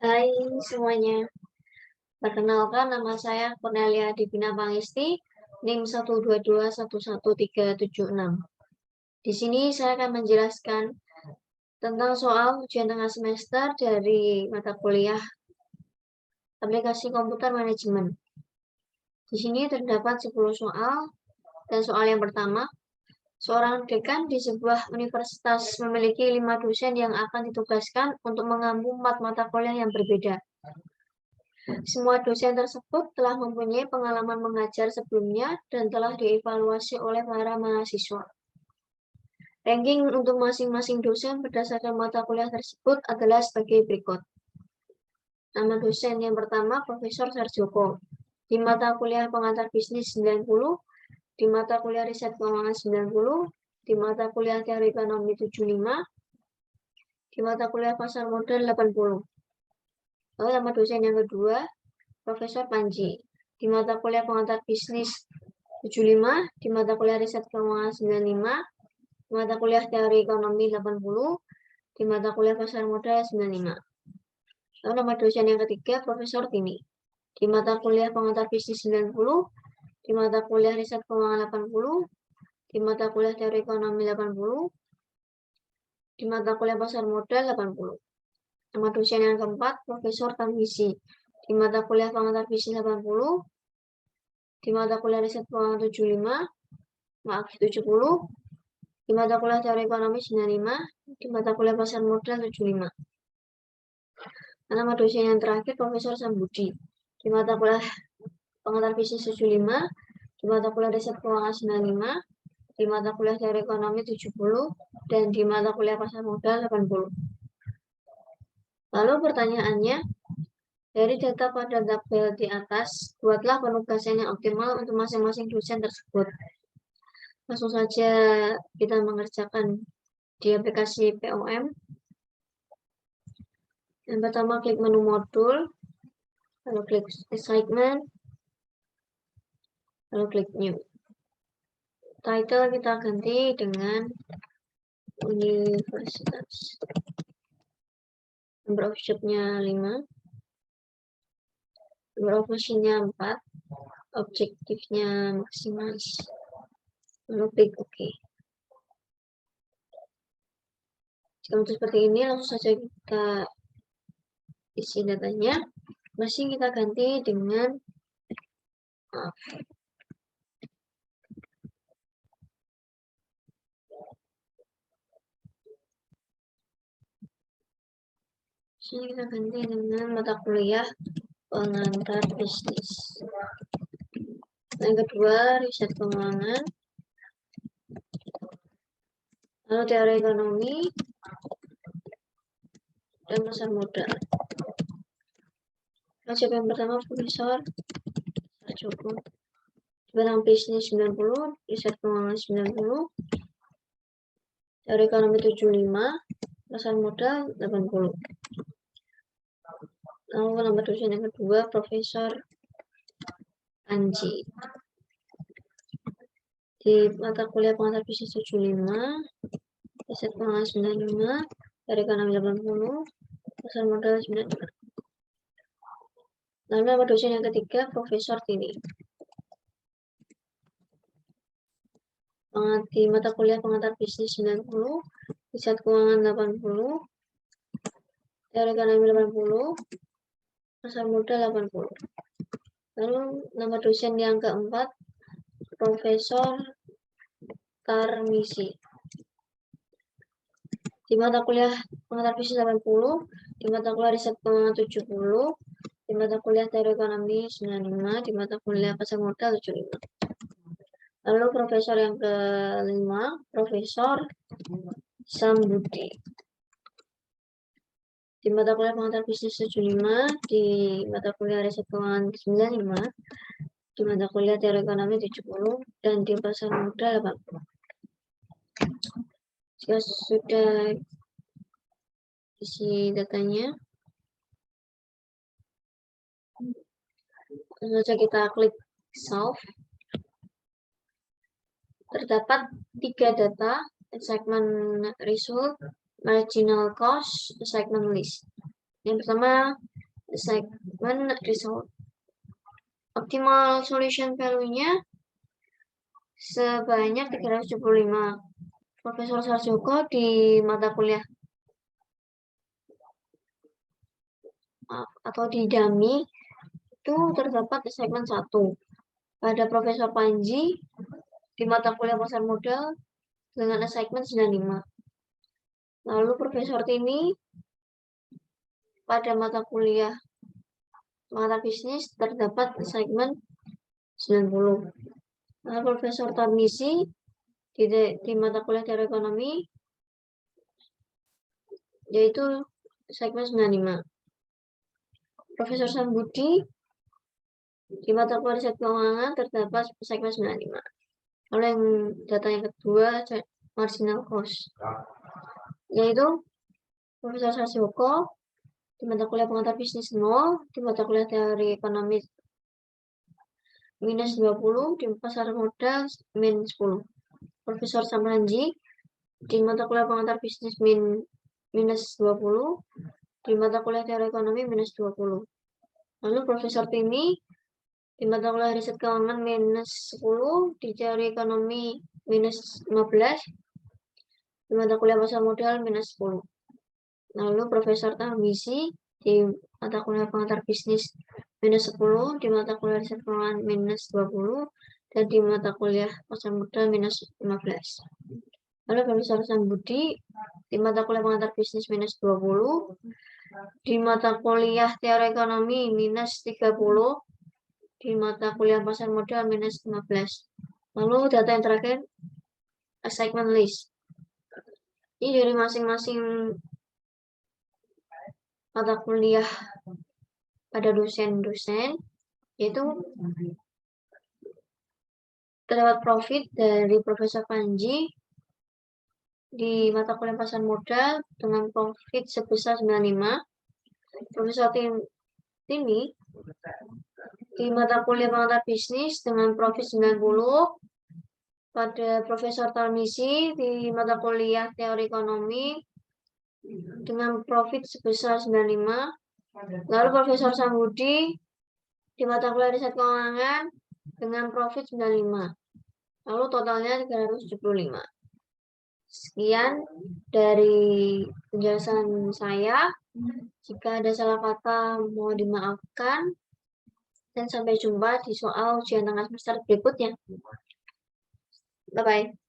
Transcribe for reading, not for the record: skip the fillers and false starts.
Hai semuanya, perkenalkan nama saya Cornelia Divina Pangisti, NIM 122111376. Di sini saya akan menjelaskan tentang soal ujian tengah semester dari mata kuliah Aplikasi Komputer Manajemen. Di sini terdapat 10 soal, dan soal yang pertama, seorang dekan di sebuah universitas memiliki 5 dosen yang akan ditugaskan untuk mengampu 4 mata kuliah yang berbeda. Semua dosen tersebut telah mempunyai pengalaman mengajar sebelumnya dan telah dievaluasi oleh para mahasiswa. Ranking untuk masing-masing dosen berdasarkan mata kuliah tersebut adalah sebagai berikut. Nama dosen yang pertama, Profesor Sarjoko. Di mata kuliah pengantar bisnis 90, di mata kuliah riset keuangan 90, di mata kuliah teori ekonomi 75, di mata kuliah pasar modal 80. Lalu nama dosen yang kedua, Profesor Panji. Di mata kuliah pengantar bisnis 75, di mata kuliah riset keuangan 95, di mata kuliah teori ekonomi 80, di mata kuliah pasar modal 95. Lalu nama dosen yang ketiga, Profesor Tini. Di mata kuliah pengantar bisnis 90, di mata kuliah riset keuangan 80, di mata kuliah teori ekonomi 80, di mata kuliah pasar modal 80. Nama dosen yang keempat, Profesor Tarmizi. Di mata kuliah pengantar bisnis 80, di mata kuliah riset keuangan 70, di mata kuliah teori ekonomi 95, di mata kuliah pasar modal 75. Nama dosen yang terakhir, Profesor Sambudi. Di mata kuliah pengantar bisnis 75, di mata kuliah riset keuangan 95, di mata kuliah teori ekonomi 70, dan di mata kuliah pasar modal 80. Lalu pertanyaannya, dari data pada tabel di atas, buatlah penugasan yang optimal untuk masing-masing dosen tersebut. Langsung saja kita mengerjakan di aplikasi POM. Yang pertama, klik menu modul, lalu klik assignment, lalu klik new. Title kita ganti dengan universitas. Number of job-nya 5, number of machine-nya 4, objektifnya maksimalis. Lalu klik OK. Jika untuk seperti ini, langsung saja kita isi datanya. Masih kita ganti dengan sini kita ganti dengan mata kuliah pengantar bisnis. Yang kedua, riset keuangan, lalu teori ekonomi, dan pasar modal. Masuk yang pertama, Profesor Sarjoko. Bidang bisnis 90, riset keuangan 90, teori ekonomi 75, pasar modal 80. Lalu nama dosen yang kedua, Profesor Anji. Di mata kuliah pengantar bisnis 75, riset keuangan 95, teori ekonomi 80, pasar modal 95. Lalu nama dosen yang ketiga, Profesor Tini. Di mata kuliah pengantar bisnis 90, riset keuangan 80, teori ekonomi 80, pasar modal 80. Lalu nama dosen yang keempat, Profesor Tarmizi. Di mata kuliah pengantar bisnis 80, di mata kuliah riset keuangan 70, di mata kuliah teori ekonomi 95, di mata kuliah pasar modal 75. Lalu profesor yang kelima, Profesor Sambudi. Di mata kuliah pengantar bisnis 75, di mata kuliah riset keuangan 95, di mata kuliah teori ekonomi 70, dan di pasar modal 80. Jika sudah isi datanya, langsung saja kita klik solve. Terdapat 3 data, assignment result, marginal cost, assignment list. Yang pertama, segmen result. Optimal solution value-nya sebanyak 375. Profesor Sarjoko di mata kuliah atau di dummy itu terdapat di segmen 1. Pada Profesor Panji di mata kuliah pasar modal dengan segmen 95. Lalu Profesor Tini pada mata kuliah pengantar bisnis terdapat segmen 90. Lalu Profesor Tarmisi di mata kuliah teori ekonomi yaitu segmen 95. Profesor Sambudi di mata kuliah riset keuangan terdapat segmen 95. Lalu yang data yang kedua marginal cost yaitu Profesor Sarjoko di mata kuliah pengantar bisnis 0, di mata kuliah teori ekonomi minus 20, di pasar modal min 10. Profesor Samranji di mata kuliah pengantar bisnis minus 20, di mata kuliah teori ekonomi minus 20. Lalu Profesor Tini di mata kuliah riset keuangan minus 10, di teori ekonomi minus 15, di mata kuliah pasar modal minus 10. Lalu Profesor Tarmisi di mata kuliah pengantar bisnis minus 10, di mata kuliah riset keuangan minus 20, dan di mata kuliah pasar modal minus 15. Lalu Profesor Sambudi di mata kuliah pengantar bisnis minus 20, di mata kuliah teori ekonomi minus 30, di mata kuliah pasar modal minus 15. Lalu data yang terakhir assignment list. Ini dari masing-masing mata kuliah pada dosen-dosen yaitu terdapat profit dari Profesor Panji di mata kuliah pasar modal dengan profit sebesar 95. Profesor Tini di mata kuliah pengantar bisnis dengan profit 90. Pada Profesor Tarmisi di mata kuliah teori ekonomi dengan profit sebesar 95. Lalu Profesor Sambudi di mata kuliah riset keuangan dengan profit 95. Lalu totalnya 375. Sekian dari penjelasan saya. Jika ada salah kata mohon dimaafkan. Dan sampai jumpa di soal ujian tengah semester berikutnya. Bye-bye.